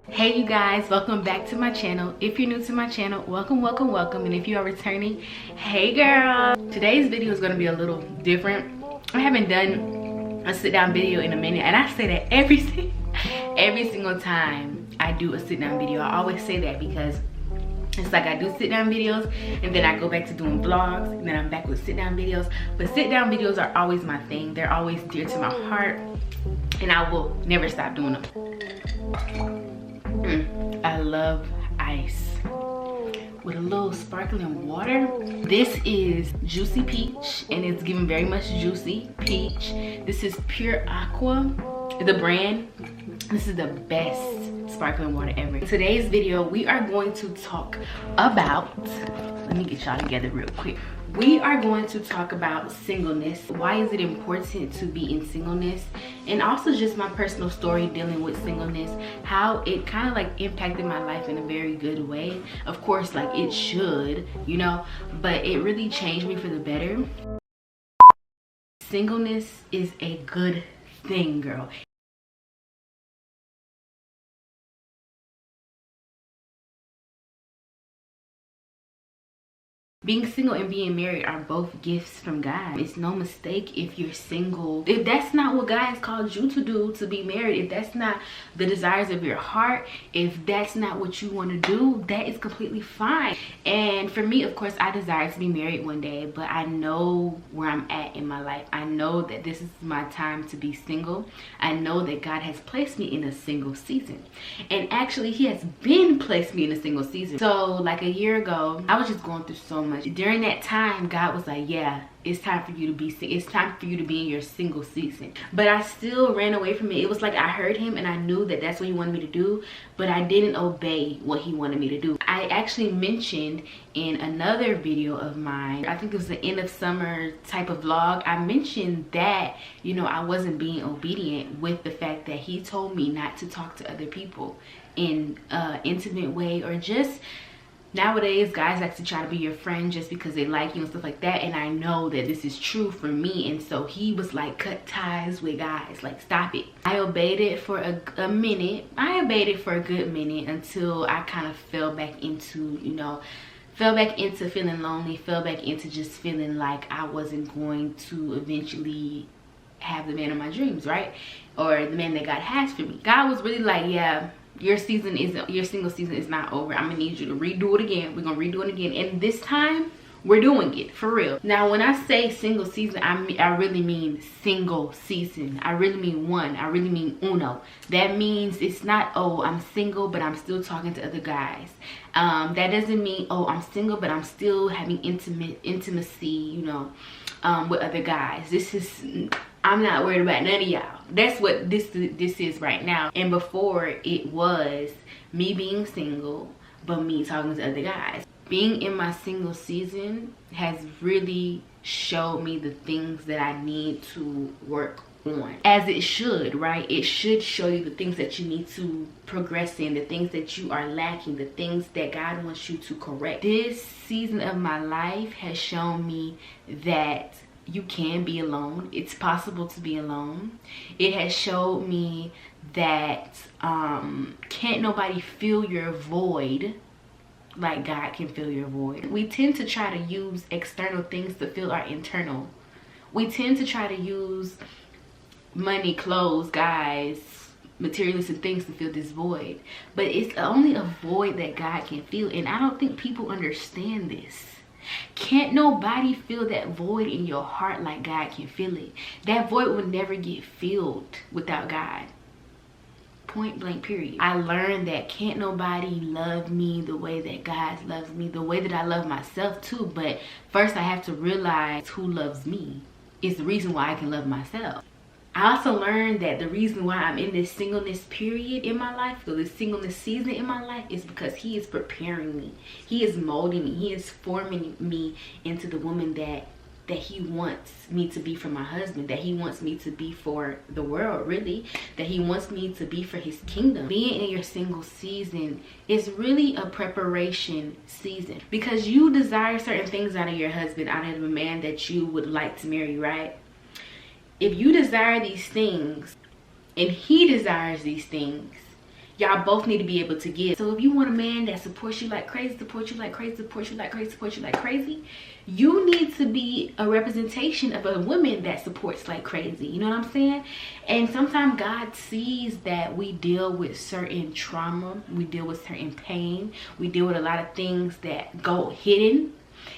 Hey you guys, welcome back to my channel. If you're new to my channel, welcome. And if you are returning, hey girl. Today's video is going to be a little different. I haven't done a sit down video in a minute, and I say that every single time I do a sit down video. I always say that because it's like I do sit down videos and then I go back to doing vlogs and then I'm back with sit down videos. But sit down videos are always my thing. They're always dear to my heart and I will never stop doing them. I love ice with a little sparkling water. This is Juicy Peach and it's giving very much juicy peach. This is Pure Aqua, the brand. This is the best sparkling water ever. In today's video, we are going to talk about, let me get y'all together real quick. We are going to talk about singleness. Why is it important to be in singleness? And also just my personal story dealing with singleness. How it kind of like impacted my life in a very good way. Of course, like it should, you know, but it really changed me for the better. Singleness is a good thing, girl. Being single and being married are both gifts from God. It's no mistake if you're single. If that's not what God has called you to do, to be married, if that's not the desires of your heart, if that's not what you want to do, that is completely fine. And for me, of course, I desire to be married one day, but I know where I'm at in my life. I know that this is my time to be single. I know that God has placed me in a single season. And actually, he has been placed me in a single season. So like a year ago, I was just going through so much. During that time, God was like, yeah, it's time for you to be it's time for you to be in your single season. But I still ran away from it. It was like I heard him and I knew that that's what he wanted me to do, but I didn't obey what he wanted me to do. I actually mentioned in another video of mine, I think it was the end of summer type of vlog, I mentioned that, you know, I wasn't being obedient with the fact that he told me not to talk to other people in an intimate way, or just nowadays guys like to try to be your friend just because they like you and stuff like that. And I know that this is true for me, and so he was like, cut ties with guys, like stop it. I obeyed it for a minute. I obeyed it for a good minute until I kind of fell back into, you know, fell back into feeling lonely, fell back into just feeling like I wasn't going to eventually have the man of my dreams, right? Or the man that God has for me. God was really like, yeah, your single season is not over. I'm gonna need you to redo it again. We're gonna redo it again, and this time we're doing it for real. Now when I say single season, I really mean single season. I really mean one. I really mean uno. That means it's not, oh, I'm single but I'm still talking to other guys. That doesn't mean, oh, I'm single but I'm still having intimacy, you know, with other guys. This is, I'm not worried about none of y'all. That's what this is right now. And before, it was me being single but me talking to other guys. Being in my single season has really showed me the things that I need to work on. As it should, right? It should show you the things that you need to progress in, the things that you are lacking, the things that God wants you to correct. This season of my life has shown me that you can be alone. It's possible to be alone. It has showed me that can't nobody fill your void like God can fill your void. We tend to try to use external things to fill our internal. We tend to try to use money, clothes, guys, materialistic things to fill this void. But it's only a void that God can fill, and I don't think people understand this. Can't nobody fill that void in your heart like God can fill it. That void will never get filled without God. Point blank period. I learned that can't nobody love me the way that God loves me, the way that I love myself too. But first I have to realize who loves me is the reason why I can love myself. I also learned that the reason why I'm in this singleness period in my life, or this singleness season in my life, is because he is preparing me. He is molding me. He is forming me into the woman that he wants me to be for my husband, that he wants me to be for the world, really, that he wants me to be for his kingdom. Being in your single season is really a preparation season, because you desire certain things out of your husband, out of the man that you would like to marry, right? If you desire these things and he desires these things, y'all both need to be able to give. So if you want a man that supports you like crazy, supports you like crazy, supports you like crazy, supports you like crazy, you need to be a representation of a woman that supports like crazy. You know what I'm saying? And sometimes God sees that we deal with certain trauma, we deal with certain pain, we deal with a lot of things that go hidden.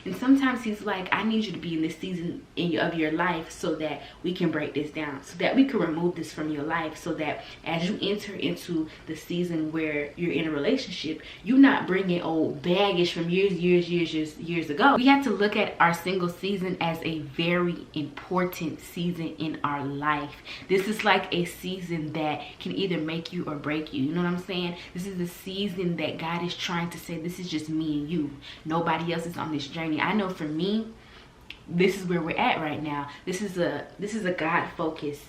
And sometimes he's like, I need you to be in this season of your life so that we can break this down, so that we can remove this from your life, so that as you enter into the season where you're in a relationship, you're not bringing old baggage from years ago. We have to look at our single season as a very important season in our life. This is like a season that can either make you or break you. You know what I'm saying? This is the season that God is trying to say, this is just me and you. Nobody else is on this journey. I know for me, this is where we're at right now. This is a God-focused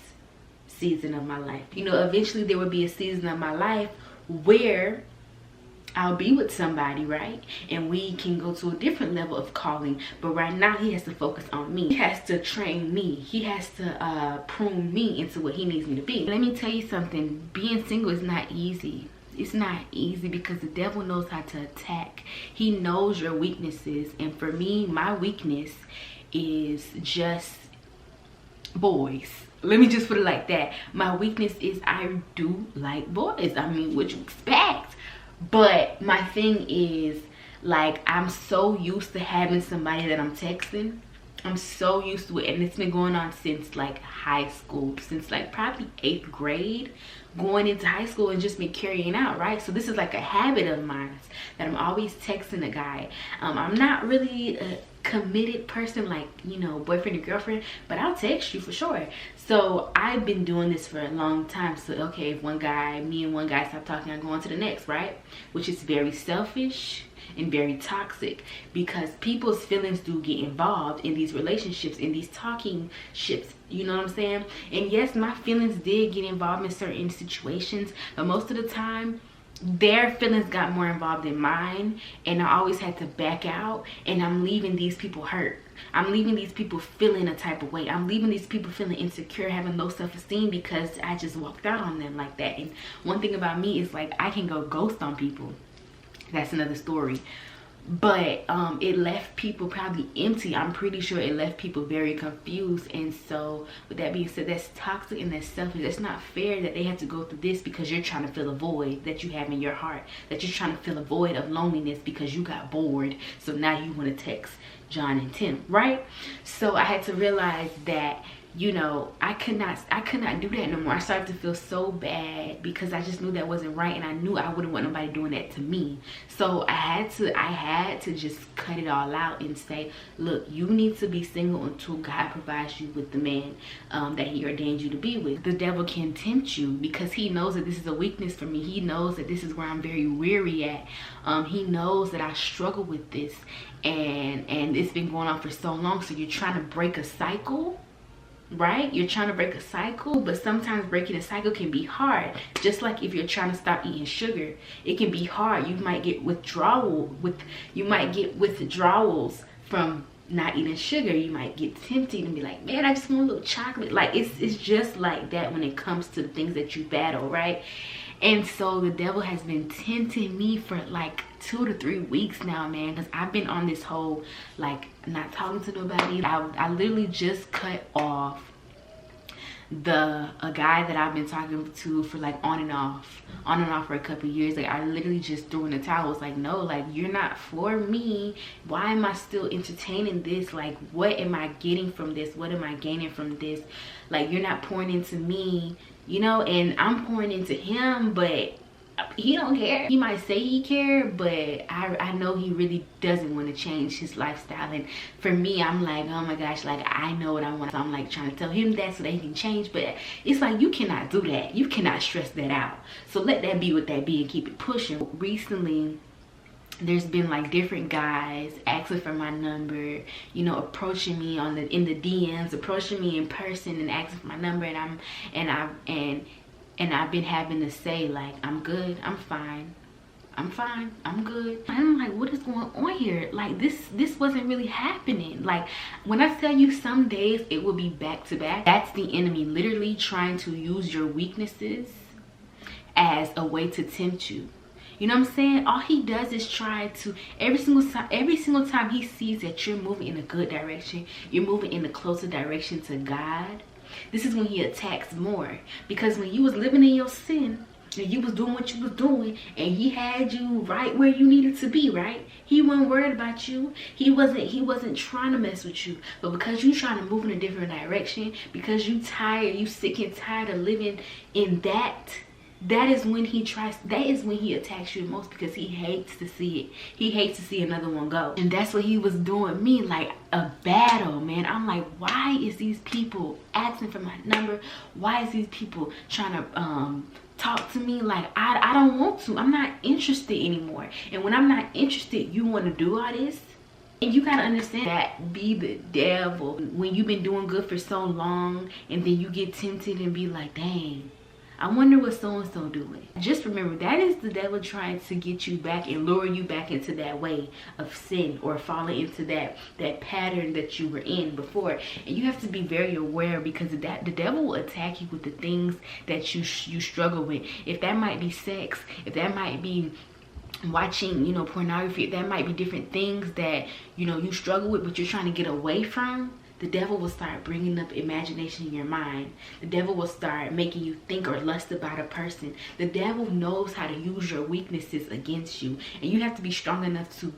season of my life. You know, eventually there will be a season of my life where I'll be with somebody, right? And we can go to a different level of calling. But right now he has to focus on me. He has to train me. He has to prune me into what he needs me to be. Let me tell you something. Being single is not easy. It's not easy because the devil knows how to attack. He knows your weaknesses. And for me, my weakness is just boys. Let me just put it like that. My weakness is I do like boys. I mean, what you expect? But my thing is, like, I'm so used to having somebody that I'm texting. I'm so used to it, and it's been going on since like high school, since like probably 8th grade, going into high school, and just been carrying out, right? So this is like a habit of mine that I'm always texting a guy. I'm not really a committed person, like, you know, boyfriend or girlfriend, but I'll text you for sure. So I've been doing this for a long time. So okay, if me and one guy stop talking, I go on to the next, right? Which is very selfish and very toxic, because people's feelings do get involved in these relationships, in these talking ships. You know what I'm saying? And yes, my feelings did get involved in certain situations, but most of the time their feelings got more involved than mine, and I always had to back out, and I'm leaving these people hurt. I'm leaving these people feeling a type of way. I'm leaving these people feeling insecure, having low self-esteem, because I just walked out on them like that. And one thing about me is, like, I can go ghost on people. That's another story. But it left people probably empty. I'm pretty sure it left people very confused. And so with that being said, that's toxic and that's selfish. It's not fair that they have to go through this because you're trying to fill a void that you have in your heart, that you're trying to fill a void of loneliness because you got bored, so now you want to text John and Tim, right? So I had to realize that, you know, I could not do that no more. I started to feel so bad because I just knew that wasn't right, and I knew I wouldn't want nobody doing that to me. So I had to just cut it all out and say, look, you need to be single until God provides you with the man that he ordained you to be with. The devil can tempt you because he knows that this is a weakness for me. He knows that this is where I'm very weary at. He knows that I struggle with this, and it's been going on for so long. So you're trying to break a cycle, right? You're trying to break a cycle, but sometimes breaking a cycle can be hard. Just like if you're trying to stop eating sugar, it can be hard. You might get withdrawals from not eating sugar. You might get tempted and be like, man, I just want a little chocolate. Like, it's just like that when it comes to the things that you battle, right? And so the devil has been tempting me for like 2 to 3 weeks now, man, because I've been on this whole, like, not talking to nobody. I literally just cut off a guy that I've been talking to for like on and off for a couple of years. Like, I literally just threw in the towel. It's like, no, like, you're not for me. Why am I still entertaining this? Like, what am I getting from this? What am I gaining from this? Like, you're not pouring into me, you know, and I'm pouring into him, but he don't care. He might say he care, but I know he really doesn't want to change his lifestyle. And for me, I'm like, oh my gosh, like, I know what I want. So I'm like trying to tell him that so that he can change, but it's like, you cannot do that. You cannot stress that out. So let that be what that be and keep it pushing. Recently, there's been like different guys asking for my number, you know, approaching me in the DMs, approaching me in person and asking for my number, and I've been having to say, like, I'm good, I'm fine, I'm fine, I'm good. I'm like, what is going on here? Like, this wasn't really happening. Like, when I tell you some days it will be back to back, that's the enemy literally trying to use your weaknesses as a way to tempt you. You know what I'm saying? All he does is try to, every single time he sees that you're moving in a good direction, you're moving in a closer direction to God, this is when he attacks more. Because when you was living in your sin, and you was doing what you was doing, and he had you right where you needed to be, right? He wasn't worried about you. He wasn't trying to mess with you. But because you trying to move in a different direction, because you tired, you sick and tired of living in that is when he attacks you the most, because he hates to see it. He hates to see another one go. And that's what he was doing me, like a battle, man. I'm like, why is these people asking for my number? Why is these people trying to talk to me? Like, I don't want to. I'm not interested anymore. And when I'm not interested, you want to do all this? And you gotta understand that be the devil. When you've been doing good for so long, and then you get tempted and be like, dang, I wonder what so-and-so doing. Just remember, that is the devil trying to get you back and lure you back into that way of sin, or falling into that pattern that you were in before. And you have to be very aware, because the devil will attack you with the things that you struggle with. If that might be sex, if that might be watching, pornography, if that might be different things that, you struggle with, but you're trying to get away from, the devil will start bringing up imagination in your mind. The devil will start making you think or lust about a person. The devil knows how to use your weaknesses against you. And you have to be strong enough to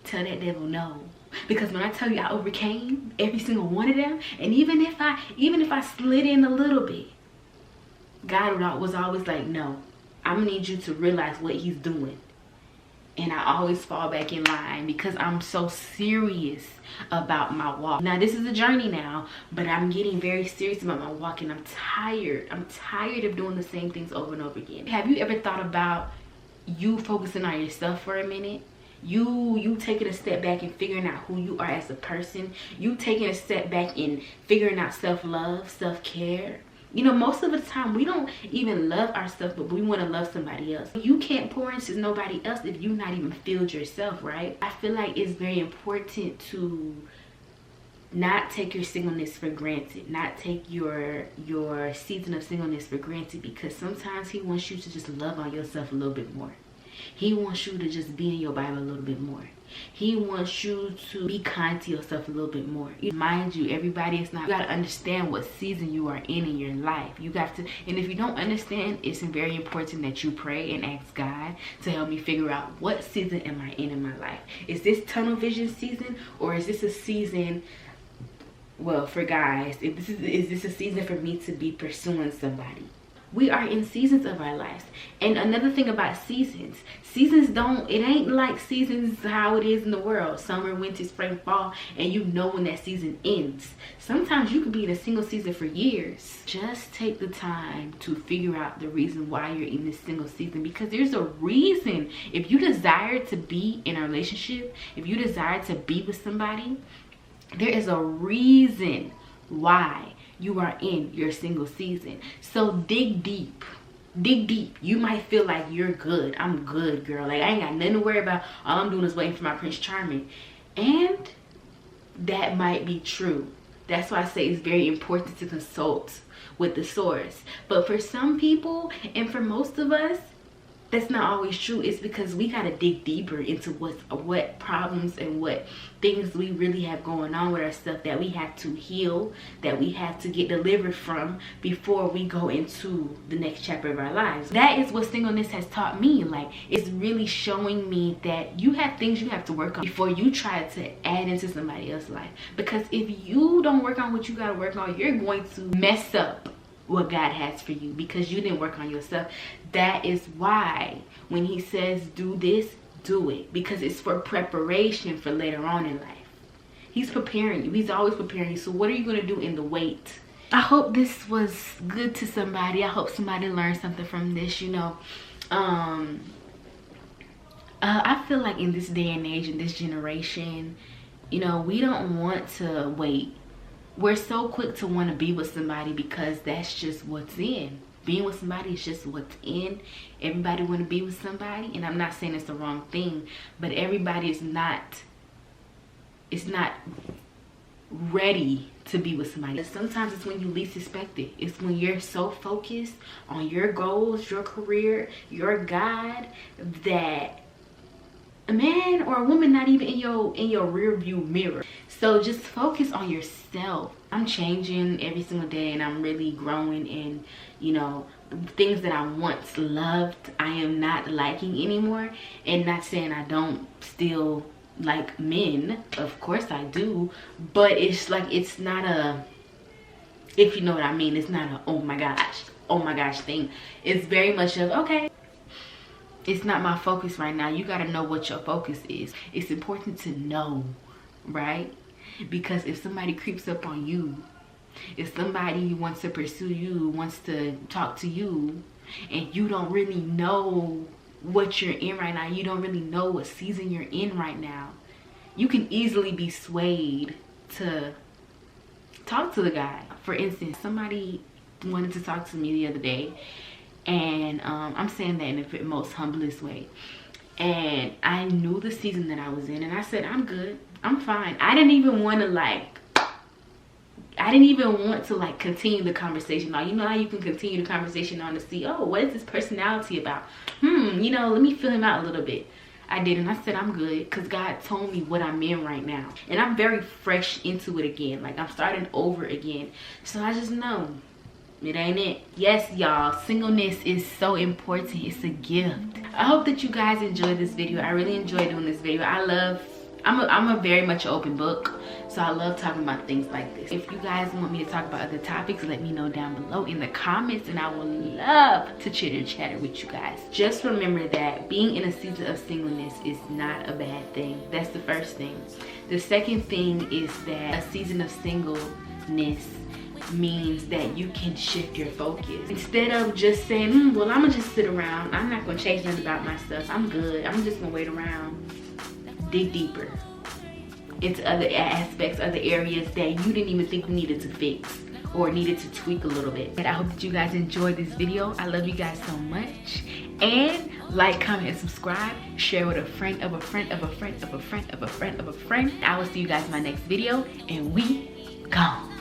tell that devil no. Because when I tell you I overcame every single one of them, and even if I slid in a little bit, God was always like, no, I'm gonna need you to realize what he's doing. And I always fall back in line, because I'm so serious about my walk. Now, this is a journey now, but I'm getting very serious about my walk, and I'm tired. I'm tired of doing the same things over and over again. Have you ever thought about you focusing on yourself for a minute? You taking a step back and figuring out who you are as a person. You taking a step back and figuring out self-love, self-care. Most of the time we don't even love ourselves, but we want to love somebody else. You can't pour into nobody else if you're not even filled yourself, right? I feel like it's very important to not take your singleness for granted, not take your season of singleness for granted, because sometimes he wants you to just love on yourself a little bit more. He wants you to just be in your Bible a little bit more. He wants you to be kind to yourself a little bit more. Mind you, everybody is not. You got to understand what season you are in your life. You got to, and if you don't understand, it's very important that you pray and ask God to help me figure out, what season am I in my life? Is this tunnel vision season, or is this a season, well, for guys, is this a season for me to be pursuing somebody? We are in seasons of our lives. And another thing about seasons it ain't like seasons how it is in the world, summer, winter, spring, fall, and you know when that season ends. Sometimes you could be in a single season for years. Just take the time to figure out the reason why you're in this single season, because there's a reason. If you desire to be in a relationship, if you desire to be with somebody, there is a reason why you are in your single season. So dig deep. You might feel like you're good. I'm good, girl. Like, I ain't got nothing to worry about. All I'm doing is waiting for my Prince Charming. And that might be true. That's why I say it's very important to consult with the source. But for some people, and for most of us, that's not always true. It's because we got to dig deeper into what problems and what things we really have going on with ourselves, that we have to heal, that we have to get delivered from before we go into the next chapter of our lives. That is what singleness has taught me. Like, it's really showing me that you have things you have to work on before you try to add into somebody else's life. Because if you don't work on what you got to work on, you're going to mess up what God has for you, because you didn't work on yourself. That is why when he says do this, do it, because it's for preparation for later on in life. He's preparing you. He's always preparing you. So what are you going to do in the wait? I hope this was good to somebody. I hope somebody learned something from this. I feel like in this day and age, in this generation, we don't want to wait. We're so quick to want to be with somebody because that's just what's in. being with somebody is just what's in. Everybody want to be with somebody, and I'm not saying it's the wrong thing, but everybody is not ready to be with somebody. Sometimes it's when you least expect it. It's when you're so focused on your goals, your career, your God, that a man or a woman not even in your rear view mirror. So just focus on yourself. I'm changing every single day, and I'm really growing in, you know, things that I once loved, I am not liking anymore. And not saying I don't still like men, of course I do, but it's like, it's not a, if you know what I mean, it's not a oh my gosh thing. It's very much of, okay, it's not my focus right now. You got to know what your focus is. It's important to know, right? Because if somebody creeps up on you, if somebody wants to pursue you, wants to talk to you, and you don't really know what you're in right now, you don't really know what season you're in right now, you can easily be swayed to talk to the guy. For instance, somebody wanted to talk to me the other day, and I'm saying that in the most humblest way, and I knew the season that I was in, and I said, I'm good, I'm fine. I didn't even want to continue the conversation. Now, you know how you can continue the conversation on to see, oh, what is this personality about? You know, let me fill him out a little bit. I did, and I said, I'm good, because God told me what I'm in right now. And I'm very fresh into it again. Like, I'm starting over again. So I just know it ain't it. Yes, y'all, singleness is so important. It's a gift. I hope that you guys enjoyed this video. I really enjoyed doing this video. I'm a very much open book, so I love talking about things like this. If you guys want me to talk about other topics, let me know down below in the comments, and I will love to chitter and chatter with you guys. Just remember that being in a season of singleness is not a bad thing. That's the first thing. The second thing is that a season of singleness means that you can shift your focus. Instead of just saying, well, I'm gonna just sit around, I'm not gonna change nothing about myself, I'm good, I'm just gonna wait around. Dig deeper into other aspects, other areas that you didn't even think you needed to fix or needed to tweak a little bit. And I hope that you guys enjoyed this video. I love you guys so much. And like, comment, and subscribe. Share with a friend of a friend of a friend of a friend of a friend of a friend. I will see you guys in my next video, and we gone.